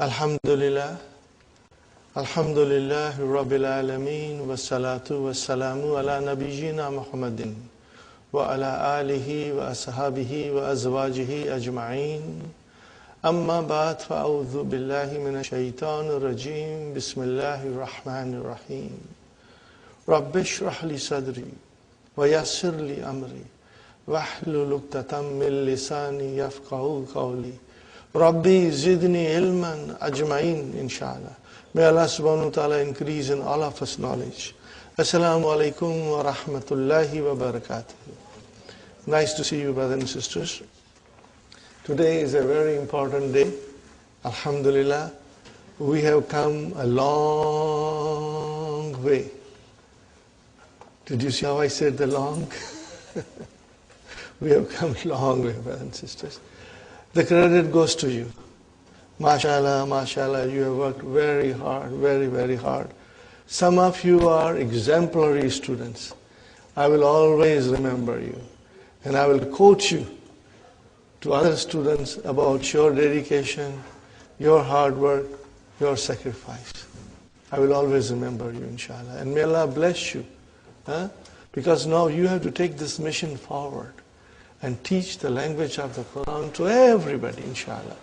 Alhamdulillah, Alhamdulillah, Rabbil Alameen, wa salatu wa salamu ala nabiyyina Muhammadin, wa ala alihi wa ashabihi wa azwajihi ajma'in. Amma ba'd, fa'udhu billahi minash shaitanir rajim, bismillahir rahmanir rahim. Rabbi shrah li sadri, wa yassir li amri, wahlul 'uqdatam min lisani yafqahu qawli. Rabbi zidni ilman ajma'in, inshallah. May Allah subhanahu wa ta'ala increase in all of us knowledge. Assalamu alaikum wa rahmatullahi wa barakatuh. Nice to see you, brothers and sisters. Today is a very important day. Alhamdulillah, we have come a long way. Did you see how I said the long? We have come a long way, brothers and sisters. The credit goes to you. MashaAllah, MashaAllah, you have worked very hard, very, very hard. Some of you are exemplary students. I will always remember you. And I will quote you to other students about your dedication, your hard work, your sacrifice. I will always remember you, inshallah. And may Allah bless you. Because now you have to take this mission forward and teach the language of the Quran to everybody, inshallah.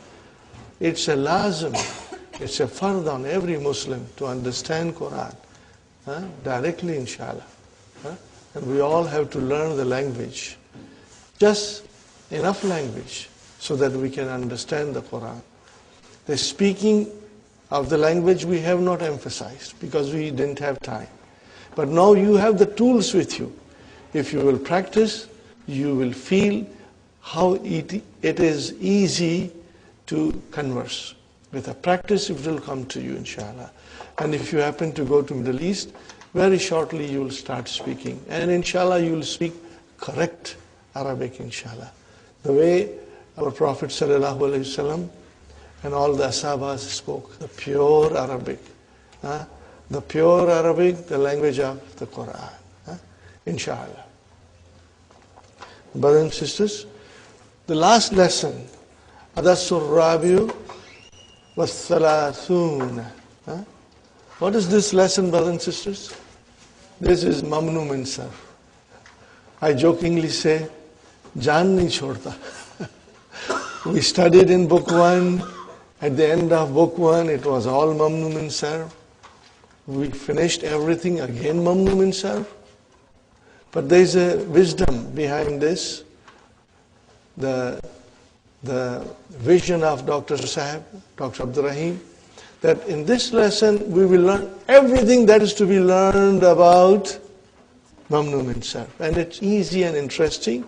It's a lazim, it's a fard on every Muslim to understand Quran directly, inshallah. And we all have to learn the language, just enough language so that we can understand the Quran. The speaking of the language we have not emphasized because we didn't have time. But now you have the tools with you. If you will practice, you will feel how it is easy to converse. With a practice, it will come to you, inshallah. And if you happen to go to Middle East, very shortly you will start speaking. And inshallah, you will speak correct Arabic, inshallah. The way our Prophet ﷺ and all the Ashabas spoke, the pure Arabic. The pure Arabic, the language of the Quran. Inshallah. Brothers and sisters, the last lesson, Durusul Lughah was thalathun. What is this lesson, brothers and sisters? This is mamnu min sarf. I jokingly say, jaan nahi chhodta. We studied in book 1. At the end of book 1, it was all mamnu min sarf. We finished everything again mamnu min sarf. But there is a wisdom behind this. The vision of Dr. Sahib, Dr. Abdur Rahim, that in this lesson we will learn everything that is to be learned about mamnu min sarf. And it's easy and interesting.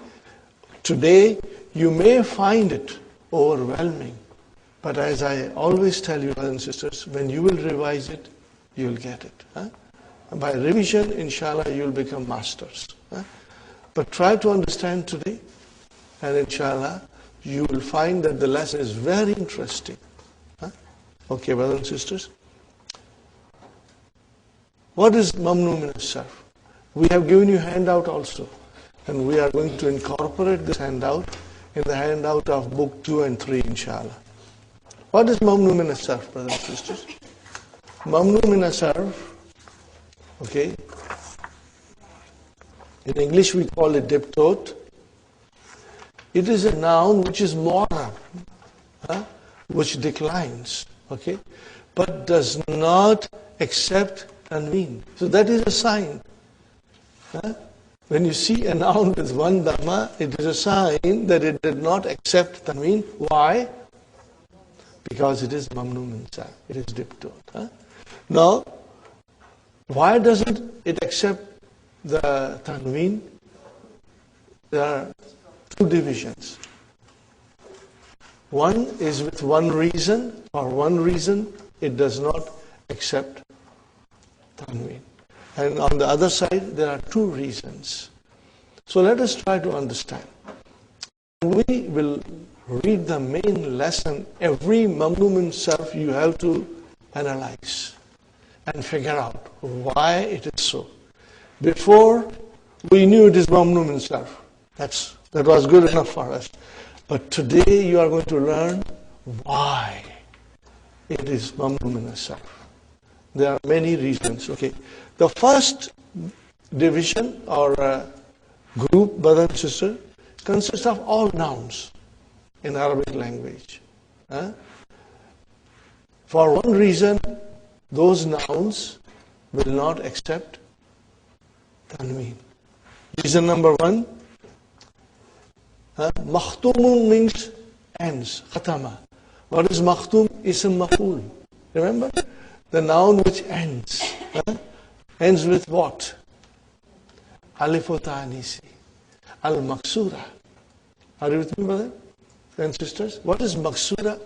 Today you may find it overwhelming. But as I always tell you, brothers and sisters, when you will revise it, you will get it. By revision, inshallah, you will become masters. But try to understand today, and inshallah, you will find that the lesson is very interesting. Okay, brothers and sisters. What is mamnu min sarf? We have given you handout also, and we are going to incorporate this handout in the handout of book 2 and 3, inshallah. What is mamnu min sarf, brothers and sisters? Mamnu min sarf, okay, in English we call it diptote. It is a noun which is moral, which declines, okay, but does not accept tanween. So that is a sign. When you see a noun with one dhamma, it is a sign that it did not accept tanween. Why? Because it is mamnu min sarf. It is diptote. Now, why doesn't it accept the tanween? There are two divisions. One is with one reason. For one reason, it does not accept tanween. And on the other side, there are two reasons. So let us try to understand. We will read the main lesson. Every mamnu min sarf you have to analyze and figure out why it is so. Before, we knew it is mamnu min sarf. That was good enough for us. But today you are going to learn why. it is mamnu min as-sarf. There are many reasons. Okay, the first division or group, brother and sister, consists of all nouns in Arabic language. For one reason, those nouns will not accept tanween. Reason number one, makhtumun means ends, khatama. What is makhtum? Ism maf'ul. Remember? The noun which ends. Ends with what? Alif ta'anisi. Al-maksura. Are you with me, brother and sisters? What is maksura?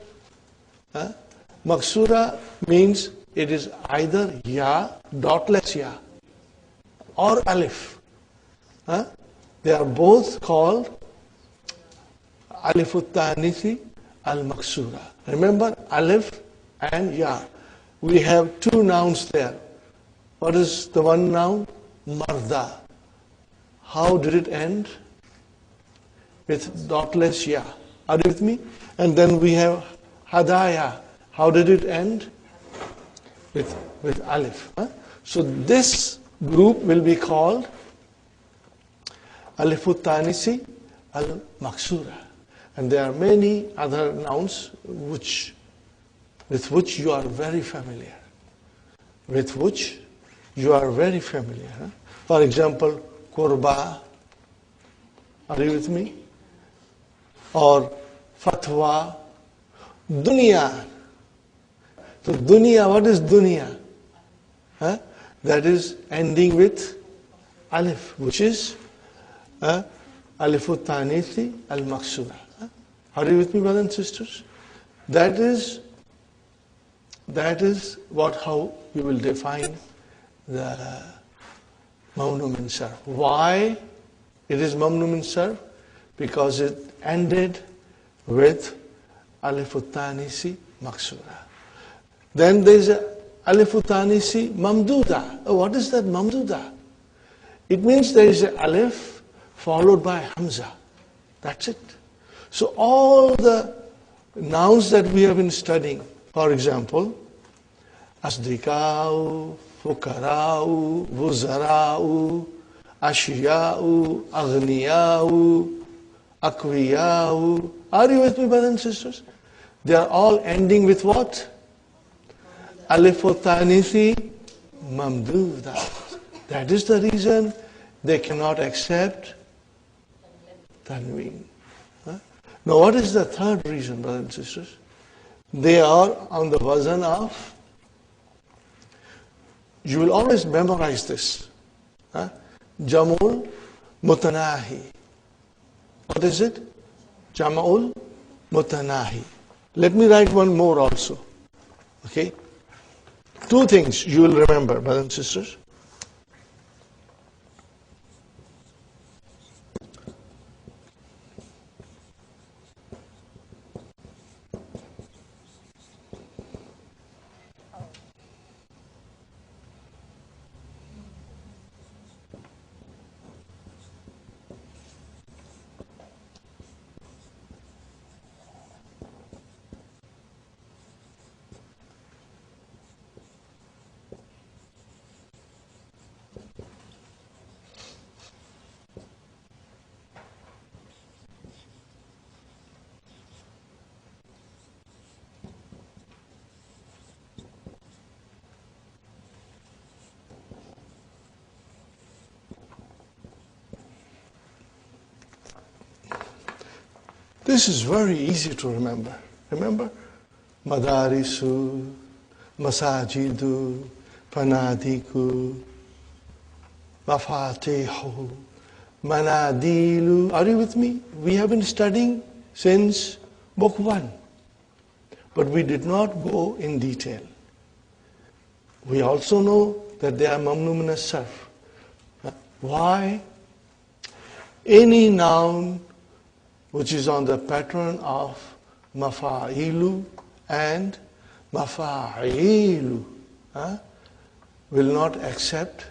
Maksura means it is either ya, dotless ya, or alif. They are both called alif ta'anisi al-maksura. Remember, alif and ya. We have two nouns there. What is the one noun? Marda. How did it end? With dotless ya. Are you with me? And then we have hadaya. How did it end? With alif. So this group will be called alifut tanisi al-maksura. And there are many other nouns with which you are very familiar. With which you are very familiar. For example, qurba. Are you with me? Or fatwa. Dunya. So dunya, what is dunya? That is ending with alif, which is alifut tanisi al-maksura. Are you with me, brothers and sisters? That is how you will define the mamnu min sarf. Why it is mamnu min sarf? Because it ended with alifut tanisi maksura. Then there is alifut tanisi mamduda. Oh, what is that mamduda? It means there is an alif followed by hamza. That's it. So all the nouns that we have been studying, for example, asdikau, fukarau, wuzarau, ashiyau, aghniyau, akwiyau. Are you with me, brothers and sisters? They are all ending with what? Alifut tanisi mamduda. That is the reason they cannot accept tanween. Now what is the third reason, brothers and sisters? They are on the wazn of, you will always memorize this. Jamul mutanahi. What is it? Jamul mutanahi. Let me write one more also. Okay? Two things you will remember, brothers and sisters. This is very easy to remember. Remember? Madarisu, masajidu, fanadiku, mafatihu, manadilu. Are you with me? We have been studying since book 1. But we did not go in detail. We also know that they are mamnu min as-sarf. Why? Any noun which is on the pattern of mafa'ilu and mafa'ilu will not accept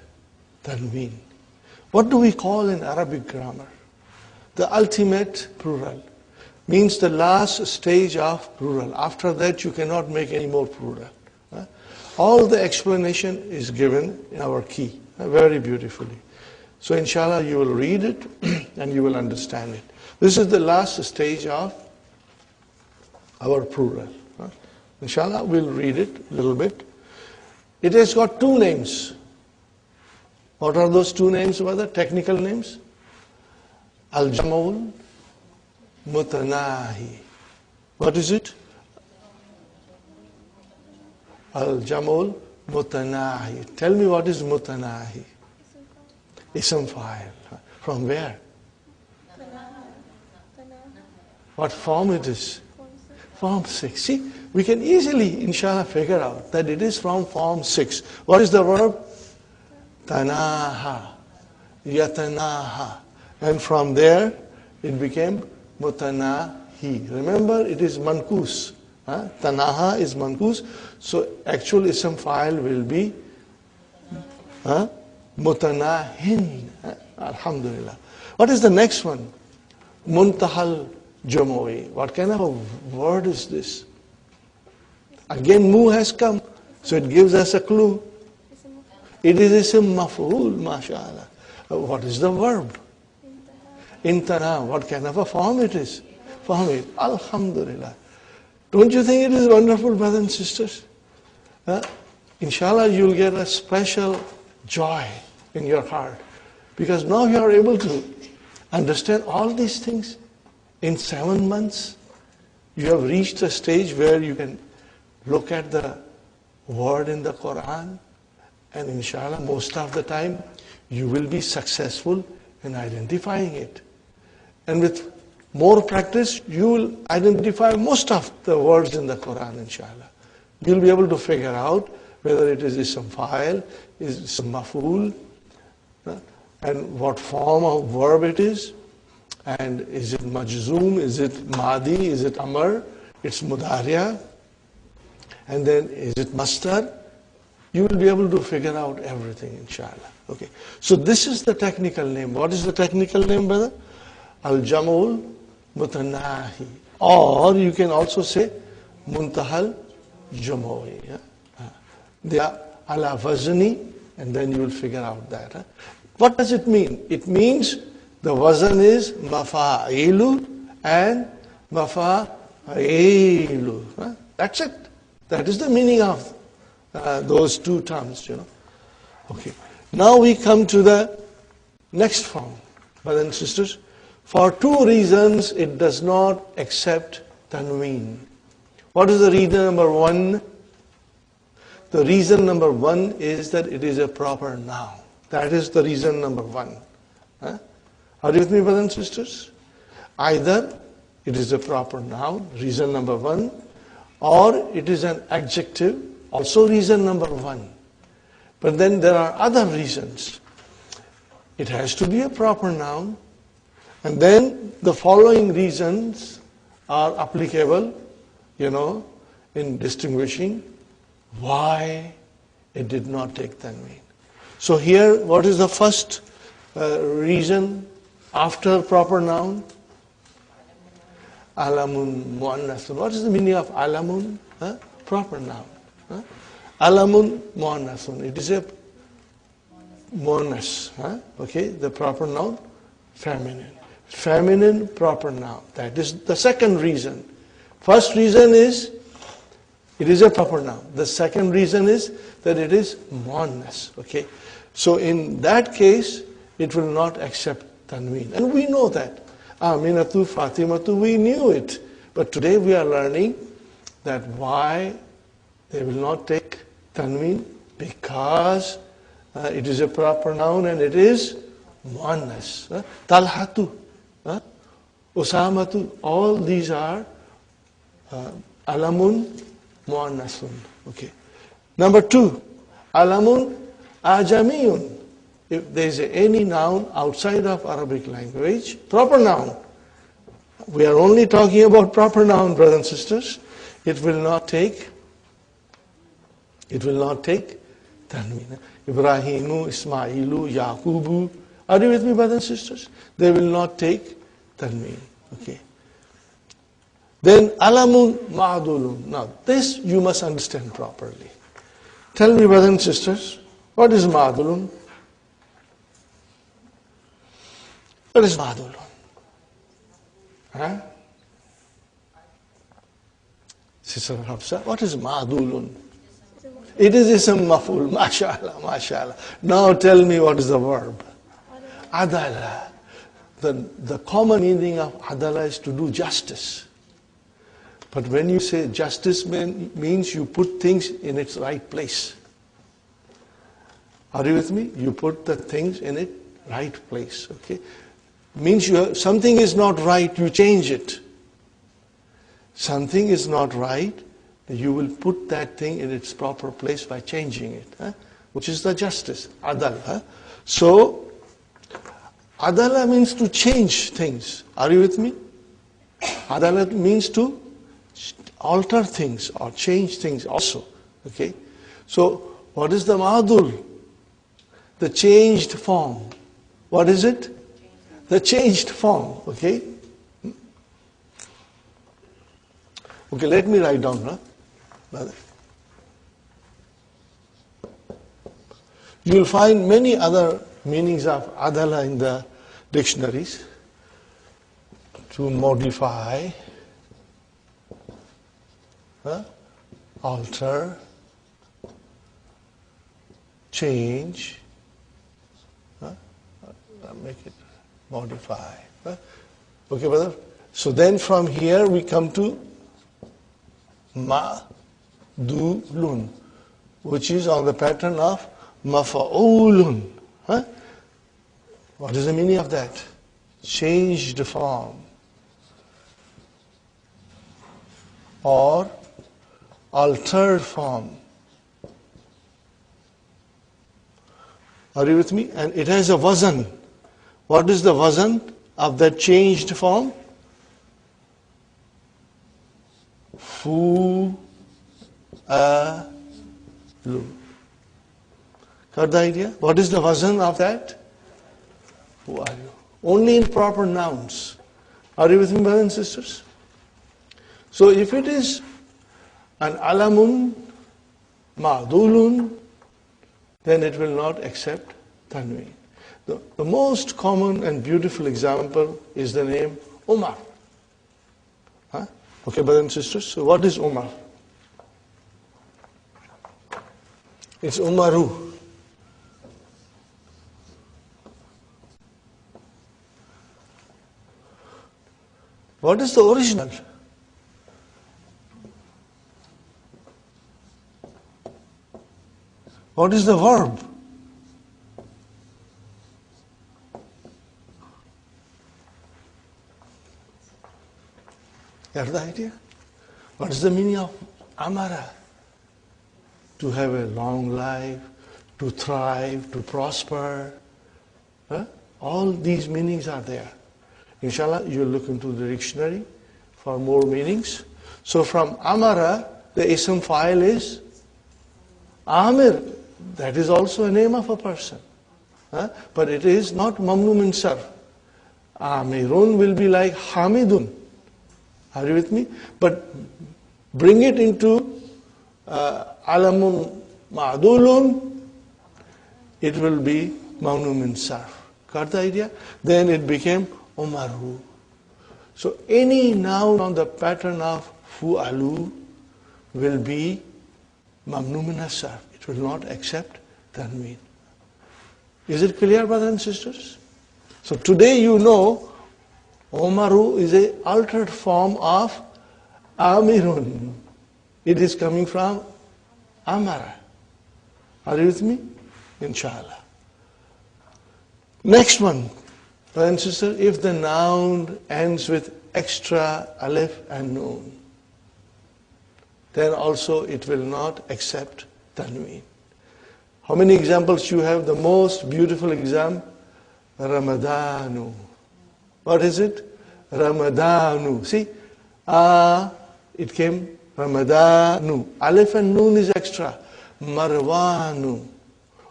tanween. What do we call in Arabic grammar? The ultimate plural. means the last stage of plural. After that, you cannot make any more plural. All the explanation is given in our key, very beautifully. So inshallah, you will read it and you will understand it. This is the last stage of our plural. Inshallah, we'll read it a little bit. It has got two names. What are those two names, brother? Technical names? Al-Jam'ul Mutanahi. What is it? Al-Jam'ul Mutanahi. Tell me what is Mutanahi. Ism fa'il. From where? What form it is? Form 6. See, we can easily, inshallah, figure out that it is from form 6. What is the verb? Tanaha. Yatanaha. And from there, it became Mutanahi. Remember, it is mankus. Tanaha is mankus. So, actual ism fa'il will be Mutanahin. Alhamdulillah. What is the next one? Muntahal Jamui. What kind of a word is this? Again, mu has come. So it gives us a clue. It is ism maf'ul, mashallah. What is the verb? Intana. What kind of a form it is? Form it. Alhamdulillah. Don't you think it is wonderful, brothers and sisters? Inshallah, you'll get a special joy in your heart. Because now you are able to understand all these things. In 7 months, you have reached a stage where you can look at the word in the Quran, and inshallah, most of the time, you will be successful in identifying it. And with more practice, you will identify most of the words in the Quran, inshallah. You'll be able to figure out whether it is ism fa'il, is ism maf'ul, and what form of verb it is. And is it majzoom, is it madi, is it amr, it's mudariya, and then is it masdar? You will be able to figure out everything, inshallah. Okay. So this is the technical name. What is the technical name, brother? Al-Jam'ul Mutanahi. Or you can also say Muntahal Jamui. They are ala wazni, and then you will figure out that. What does it mean? It means the wazn is mafa'ilu and mafa'ilu. That's it. That is the meaning of those two terms, Okay. Now we come to the next form, brothers and sisters. For two reasons, it does not accept tanween. What is the reason number one? The reason number one is that it is a proper noun. That is the reason number one. Are you with me, brothers and sisters? Either it is a proper noun, reason number one, or it is an adjective, also reason number one. But then there are other reasons. It has to be a proper noun, and then the following reasons are applicable, in distinguishing why it did not take tanween. So here, what is the first reason after proper noun? Alamun muannathun. What is the meaning of alamun? Proper noun. Alamun muannathun. It is a muannas. Okay, the proper noun, feminine. Feminine proper noun. That is the second reason. First reason is it is a proper noun. The second reason is that it is muannas. Okay, so in that case, it will not accept tanween. And we know that. Aminatu, Fatimatu, we knew it. But today we are learning that why they will not take tanween, because it is a proper noun and it is muannas. Talhatu, Usamatu, all these are alamun muannasun. Okay. Number two, alamun ajamiyun. If there is any noun outside of Arabic language, proper noun, we are only talking about proper noun, brothers and sisters, it will not take tanween. Ibrahimu, Ismailu, Yaqubu. Are you with me, brothers and sisters? They will not take tanween. Okay. Then alamun ma'dulun. Now this you must understand properly. Tell me, brothers and sisters, what is ma'dulun? What is ma'dulun? Huh? Sister Hafsa, what is ma'dulun? It is ism maf'ul, mashallah, mashallah. Now tell me what is the verb? Adala. The common meaning of adala is to do justice. But when you say justice means you put things in its right place. Are you with me? You put the things in its right place. Okay? Means something is not right, you change it. Something is not right, you will put that thing in its proper place by changing it, which is the justice, adal. So, adala means to change things. Are you with me? Adala means to alter things or change things also. Okay? So, what is the ma'dul? The changed form. What is it? The changed form. Okay? Okay, let me write down, brother. You will find many other meanings of adala in the dictionaries. To modify, alter, change, make it modify. Okay, brother? So then from here we come to ma'dulun, which is on the pattern of mafa'ulun. What is the meaning of that? Changed form or altered form. Are you with me? And it has a wazan. What is the wazan of that changed form? Fu-a-lu. Got the idea? What is the wazan of that? Fu-a-lu. Only in proper nouns. Are you with me, brothers and sisters? So if it is an alamun, ma'dulun, then it will not accept tanween. The most common and beautiful example is the name Umar. Okay, brothers and sisters, so what is Umar? It's Umaru. What is the original? What is the verb? You have the idea? What is the meaning of amara? To have a long life, to thrive, to prosper. All these meanings are there. Inshallah, you'll look into the dictionary for more meanings. So from amara, the ism file is Amir. That is also a name of a person. But it is not mamnu min sarf. Amirun will be like Hamidun. Are you with me? But bring it into alamun ma'dulun, it will be mamnu min sarf. Got the idea? Then it became Umaru. So any noun on the pattern of fu'alu will be mamnu min sarf. It will not accept tanween. Is it clear, brothers and sisters? So today you know Umaru is an altered form of Amirun. It is coming from Amara. Are you with me? Inshallah. Next one, brothers and sisters, if the noun ends with extra alif and noon, then also it will not accept tanween. How many examples you have? The most beautiful example, Ramadanu. What is it? Ramadanu. See, it came Ramadanu. Alif and noon is extra. Marwanu.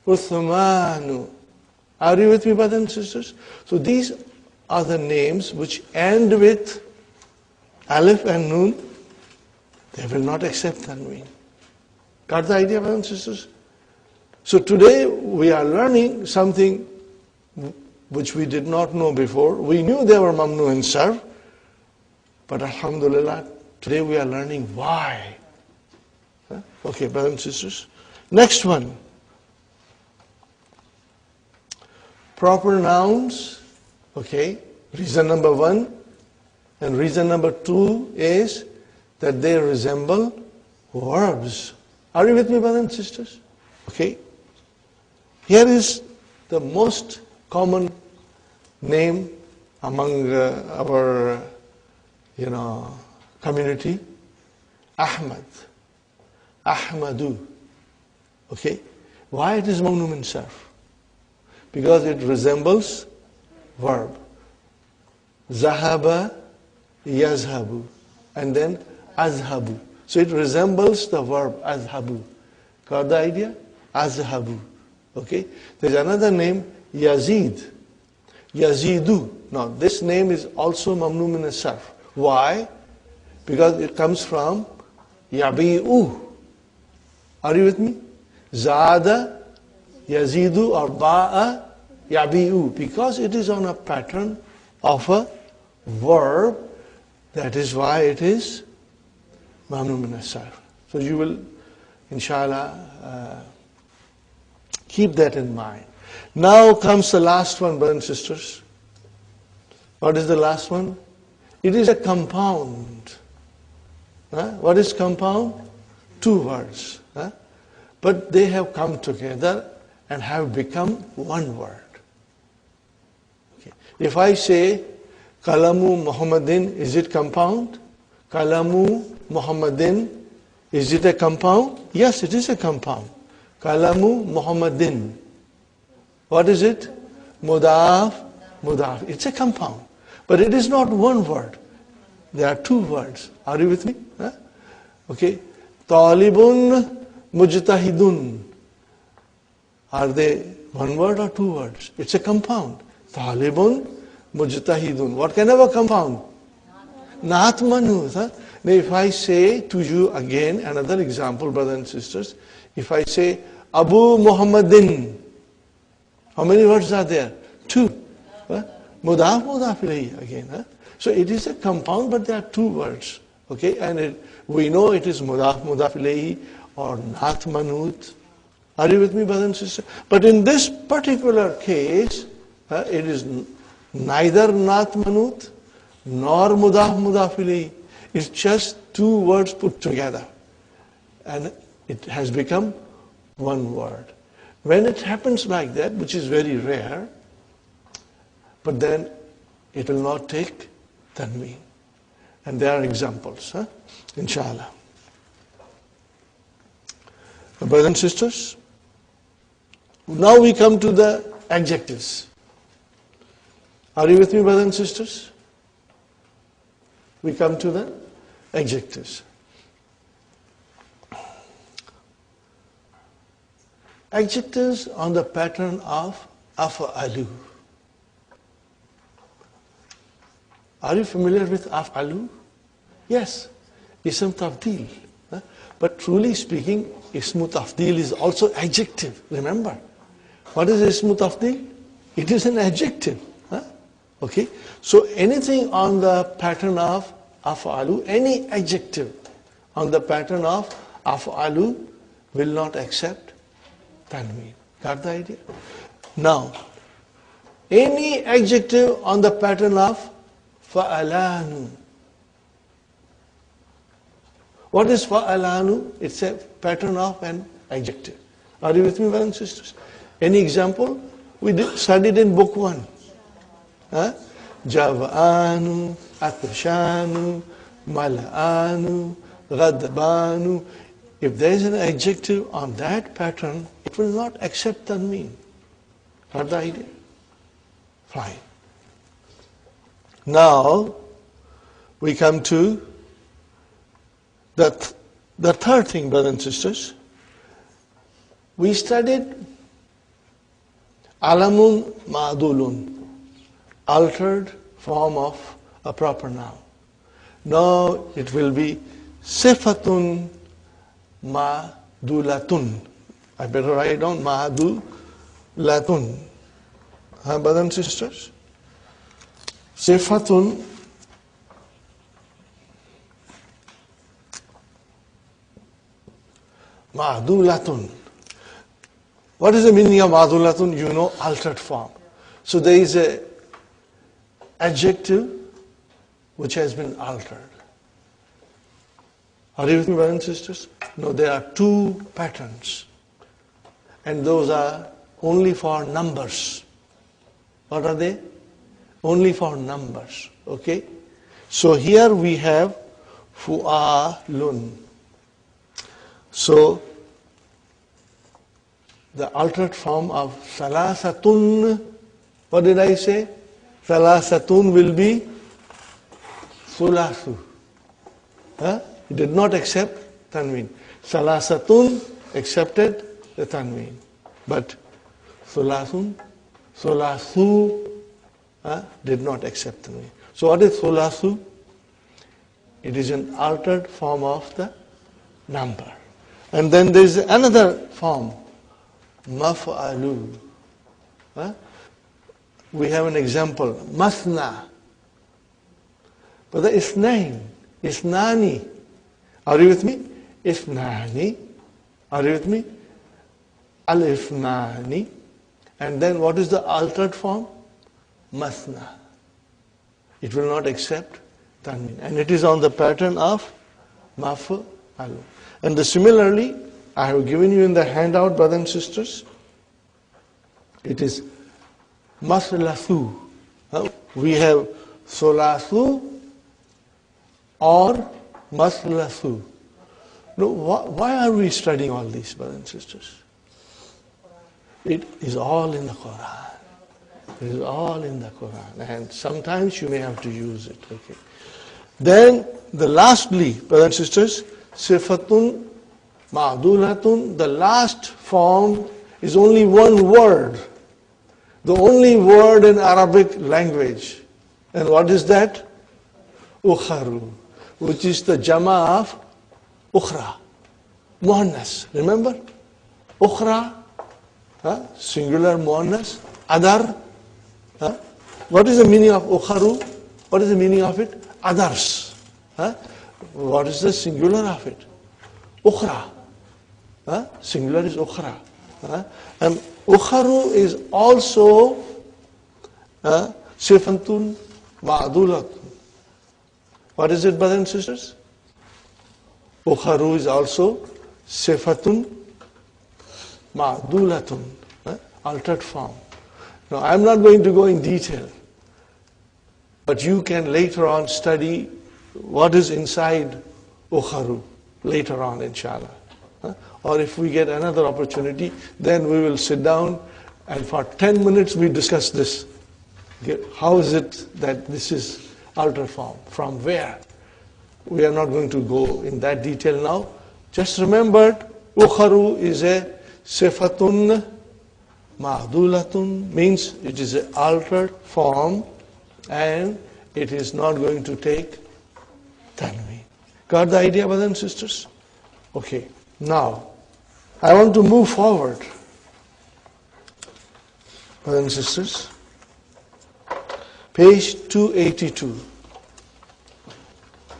Uthmanu. Are you with me, brothers and sisters? So these are the names which end with Alif and Noon, they will not accept Tanween. Got the idea, brothers and sisters? So today we are learning something which we did not know before. We knew they were Mamnu and Sarf, but alhamdulillah, today we are learning why. Okay, brothers and sisters. Next one. Proper nouns, okay, reason number 1. And reason number 2 is that they resemble verbs. Are you with me, brothers and sisters? Okay. Here is the most common name among our, community. Ahmad. Ahmadu. Okay. Why it is Mamnu min Sarf? Because it resembles verb. Zahaba, yazhabu. And then azhabu. So it resembles the verb azhabu. Got the idea? Azhabu. Okay. There's another name, Yazid. Yazidu. Now this name is also Mamnu min Sarf. Why? Because it comes from Yabi'u. Are you with me? Zada, Yazidu or Ba'a, Yabi'u. Because it is on a pattern of a verb, that is why it is Mamnu min Sarf. So you will, inshallah, keep that in mind. Now comes the last one, brothers and sisters. What is the last one? It is a compound. What is compound? 2 words. But they have come together and have become one word. Okay. If I say Kalamu Muhammadin, is it compound? Kalamu Muhammadin, is it a compound? Yes, it is a compound. Kalamu Muhammadin. What is it? Mudaf, mudaf. It's a compound. But it is not one word. There are 2 words. Are you with me? Okay. Talibun mujtahidun. Are they one word or 2 words? It's a compound. Talibun mujtahidun. What kind of a compound? Naat manus. Now if I say to you again, another example, brothers and sisters. If I say Abu Muhammadin, how many words are there? 2. Mudaf, mudaf ilayhi again. So it is a compound, but there are 2 words. Okay, and we know it is mudaf, mudaf ilayhi or naat manut. Are you with me, brothers and sisters? But in this particular case, it is neither naat manut nor mudaf, mudaf ilayhi. It's just 2 words put together. And it has become one word. When it happens like that, which is very rare, but then it will not take tanween. And there are examples, inshallah. Brothers and sisters, now we come to the adjectives. Are you with me, brothers and sisters? We come to the adjectives. Adjectives on the pattern of af'alu. Are you familiar with af'alu? Yes, ism tafdeel. But truly speaking, ism tafdeel is also adjective. Remember, what is ism tafdeel? It is an adjective. Okay, so anything on the pattern of af'alu, any adjective on the pattern of af'alu will not accept tanween. Got the idea? Now, any adjective on the pattern of fa'alanu. What is fa'alanu? It's a pattern of an adjective. Are you with me, brothers and sisters? Any example? We studied in book 1. Java'anu, atashanu, mala'anu, ghadbanu. If there is an adjective on that pattern, it will not accept tanween. Got the idea? Fine. Now, we come to the third thing, brothers and sisters. We studied alamun ma'dulun, altered form of a proper noun. Now it will be sifatun ma'dulatun. I better write down ma'dulatun. Brothers and sisters? Sifatun ma'dulatun. What is the meaning of ma'dulatun? You know, altered form. So there is a adjective which has been altered. Are you with me, brothers and sisters? No, there are two patterns. And those are only for numbers. What are they? Only for numbers. Okay? So here we have fu'alun. So the altered form of salasatun, what did I say? Salasatun will be sulasu. It did not accept tanween. Salasatun accepted the tanween. But sulasun, sulasu did not accept tanween. So what is sulasu? It is an altered form of the number. And then there is another form, maf'alu. We have an example, masna. But the isnain, isnani. Are you with me? Isnani. Are you with me? Al-isnani. And then what is the altered form? Masna. It will not accept tanween. And it is on the pattern of maf'alu. And similarly, I have given you in the handout, brothers and sisters, it is maslathu. We have solathu or maslathu. No, why are we studying all these, brothers and sisters? It is all in the Quran. It is all in the Quran. And sometimes you may have to use it. Okay. Then, the lastly, brothers and sisters, sifatun ma'dulatun, the last form is only one word. The only word in Arabic language. And what is that? Ukharu, which is the jama of ukhra, muannas. Remember? Ukhra, singular muannas, adar. What is the meaning of ukharu? What is the meaning of it? Others. What is the singular of it? Ukhra. Singular is ukhra. And ukharu is also sifatun ma'dulatun. What is it, brothers and sisters? Ukharu is also sifatun ma'dulatun, altered form. Now, I'm not going to go in detail, but you can later on study what is inside ukharu later on, inshallah. Or if we get another opportunity, then we will sit down and for 10 minutes we discuss this. How is it that this is altered form? From where? We are not going to go in that detail now. Just remember, ukharu is a sifatun ma'dulatun, means it is an altered form and it is not going to take tanween. Got the idea, brothers and sisters? Okay, now I want to move forward, brothers and sisters. Page 282,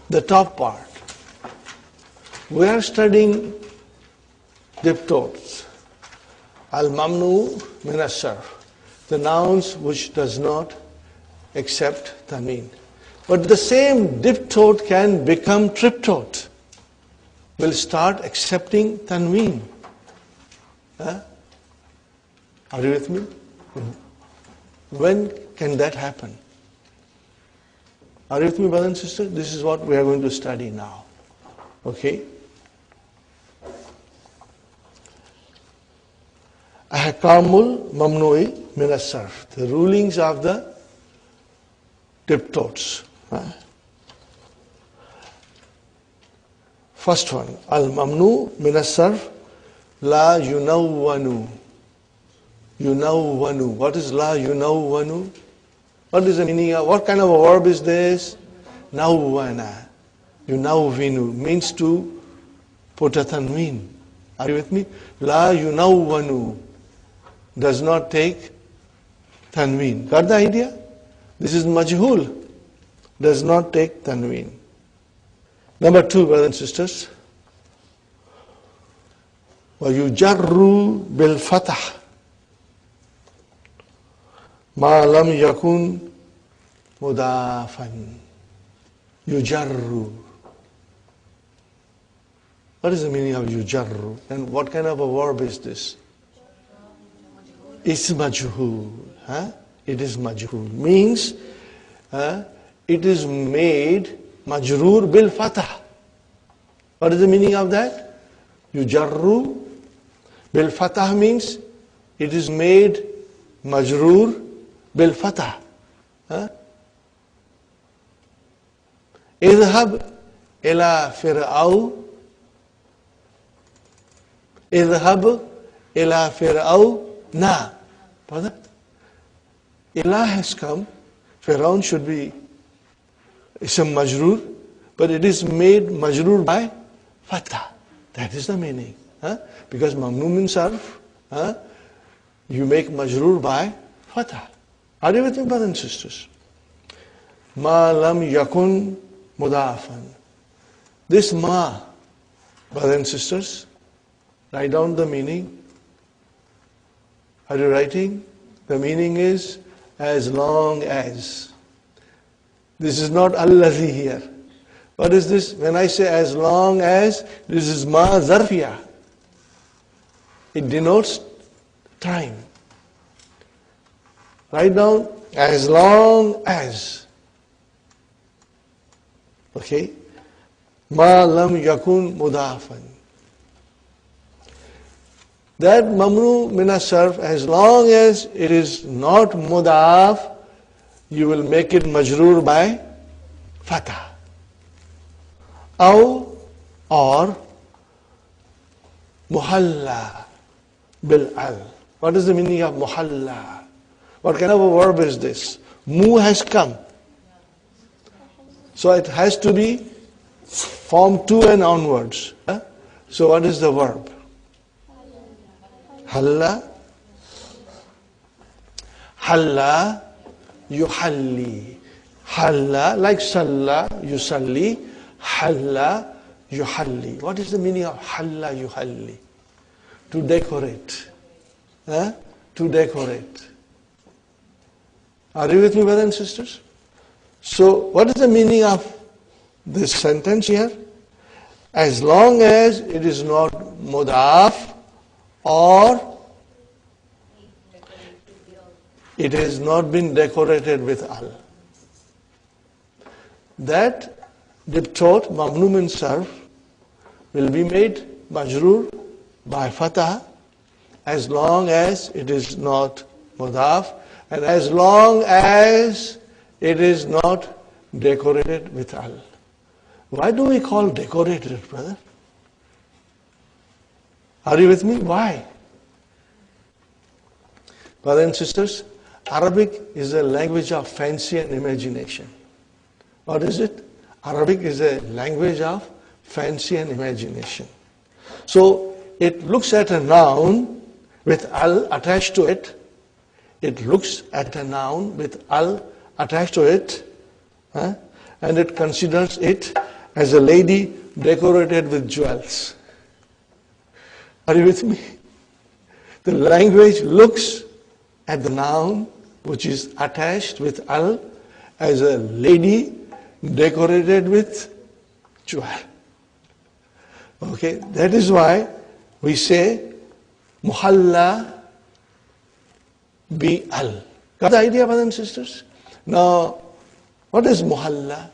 the top part. We are studying diptotes. Al-mamnu min as-sarf, the nouns which does not accept tanween. But the same diptote can become triptote. Will start accepting tanween. Are you with me? When can that happen? Are you with me, brothers and sisters? This is what we are going to study now. Okay? Ahkamul mamnu'i min as-sarf, the rulings of the diptotes. First one, al-mamnu min as-sarf, la yunawwanu. Yunawwanu. What is la yunawwanu? What is the meaning of, what kind of a verb is this? Nawwana. yunawwinu means to put a tanween. Are you with me? La yunawwanu does not take tanween. Got the idea? This is majhul. Does not take tanween. Number 2, brothers and sisters. وَيُجَرُّ بِالْفَتَحِ مَا لَمْ يَكُنْ مُضَافًا. يُجَرُّ. What is the meaning of yujarru? And what kind of a verb is this? It's majhul. It is majhul. Means it is made majroor bil fatah. What is the meaning of that? Yujarru bil fatah means it is made majroor bil fatah. اذهب إلى فرعون اذهب إلى فرعون. Brother, Ilah has come. Firaun should be ism majroor, but it is made majroor by fatah. That is the meaning. Because mamnu min sarf, you make majroor by fatah. Are you with me, brothers and sisters? Ma lam yakun mudafan. This ma, brothers and sisters, write down the meaning. Are you writing? The meaning is as long as. This is not allazi here. What is this? When I say as long as, this is ma zarfiyah. It denotes time. Write down as long as. Okay? Ma lam yakun mudafan. That mamnu min as-sarf, as long as it is not mudaf, you will make it majroor by fatah. Aw or muhalla bil al. What is the meaning of muhalla? What kind of a verb is this? Mu has come. So it has to be form 2 and onwards. So what is the verb? Halla, halla, yuhalli. Halla, like salla, yusalli. Halla, yuhalli. What is the meaning of halla, yuhalli? To decorate. To decorate. Are you with me, brothers and sisters? So, what is the meaning of this sentence here? As long as it is not mudaf, or it has not been decorated with al. That diptot, mamnu min sarf, will be made majroor by fatah as long as it is not mudaf and as long as it is not decorated with al. Why do we call decorated, brother? Are you with me? Why? Brothers and sisters, Arabic is a language of fancy and imagination. What is it? Arabic is a language of fancy and imagination. So, it looks at a noun with al attached to it. It looks at a noun with al attached to it. And it considers it as a lady decorated with jewels. Are you with me? The language looks at the noun which is attached with al as a lady decorated with jewel. Okay, that is why we say muhalla bi al. Got the idea, brothers and sisters? Now, what is muhalla?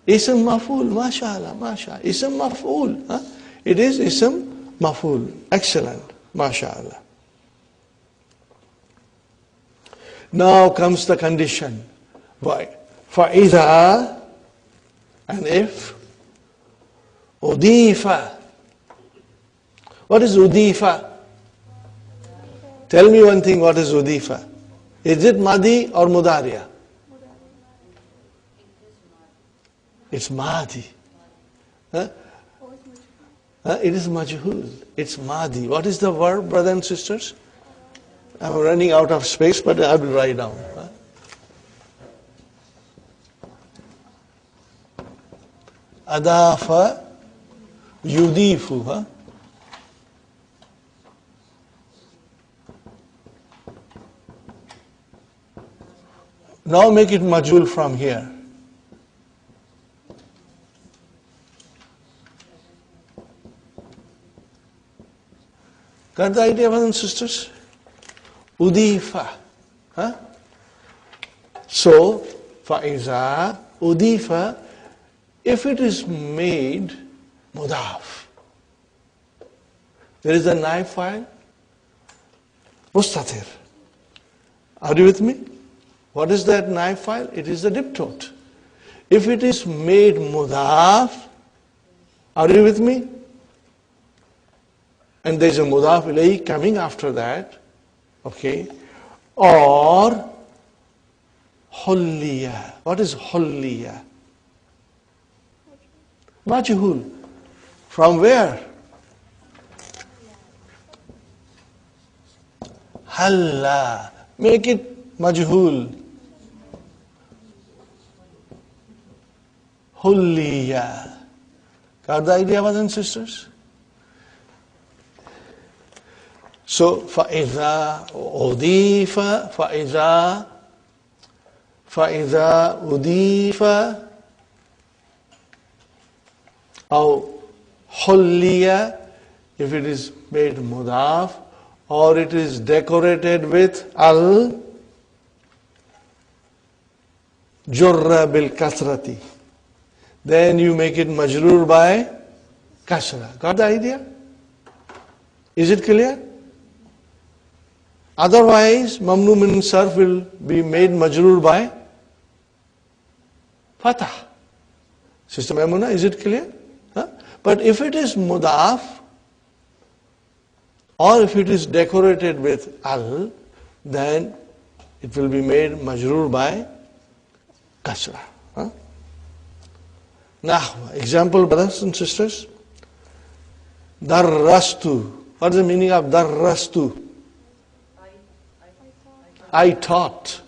Ism maf'ul, mashallah, mashallah. Ism maf'ul. It is ism maf'ul. Excellent, mashallah. Now comes the condition. Why? فَإِذَا, and if, udifa. What is udifa? Tell me one thing, what is udifa? Is it madi or mudariya? It's Mahdi. Huh? It is majhul. It's Mahdi. What is the verb, brothers and sisters? I'm running out of space, but I will write down. Adafa yudifu. Now make it majhul from here. Got the idea, brothers and sisters? Udifa. So, fa'iza, udifa, if it is made mudaf, there is a knife file, mustatir. Are you with me? What is that knife file? It is the diptote. If it is made mudaf, are you with me? And there is a mudaf ilayhi coming after that, okay? Or hulliya. What is hulliya? Majhul. From where? Halla. Make it majhul. Hulliya. Got the idea, brothers and sisters? So, فَإِذَا أُضِيفَ فَإِذَا أُضِيفَ أو حُلِّيَ, if it is made mudaf, or it is decorated with al jurra bil kasrati, then you make it majrur by kasra. Got the idea? Is it clear? Otherwise, mamnu min sarf will be made majrur by fatah. Sister Maimuna, is it clear? But if it is mudaf, or if it is decorated with al, then it will be made majrur by kasra. Nahwa. Example, brothers and sisters. Darrastu. What is the meaning of darrastu? I taught.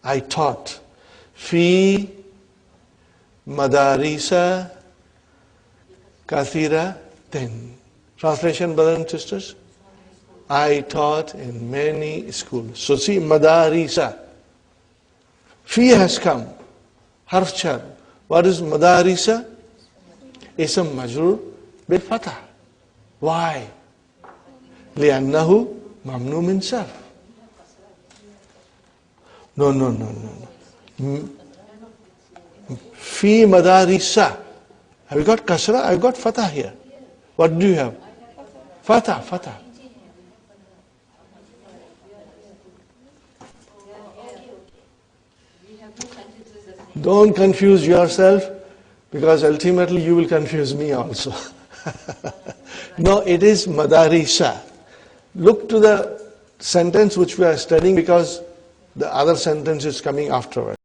I taught. Fi madarisa kathira ten. Translation, brothers and sisters. I taught in many schools. So see, madarisa. Fi has come. Harf char. What is madarisa? Ism majrur bil fatah. Why? لأنه ممنوع من صرف. No. Fi madarisa. Have you got kasra? I've got fatah here. What do you have? Fatah. Don't confuse yourself, because ultimately you will confuse me also. No, it is madarisa. Look to the sentence which we are studying, because the other sentence is coming afterwards.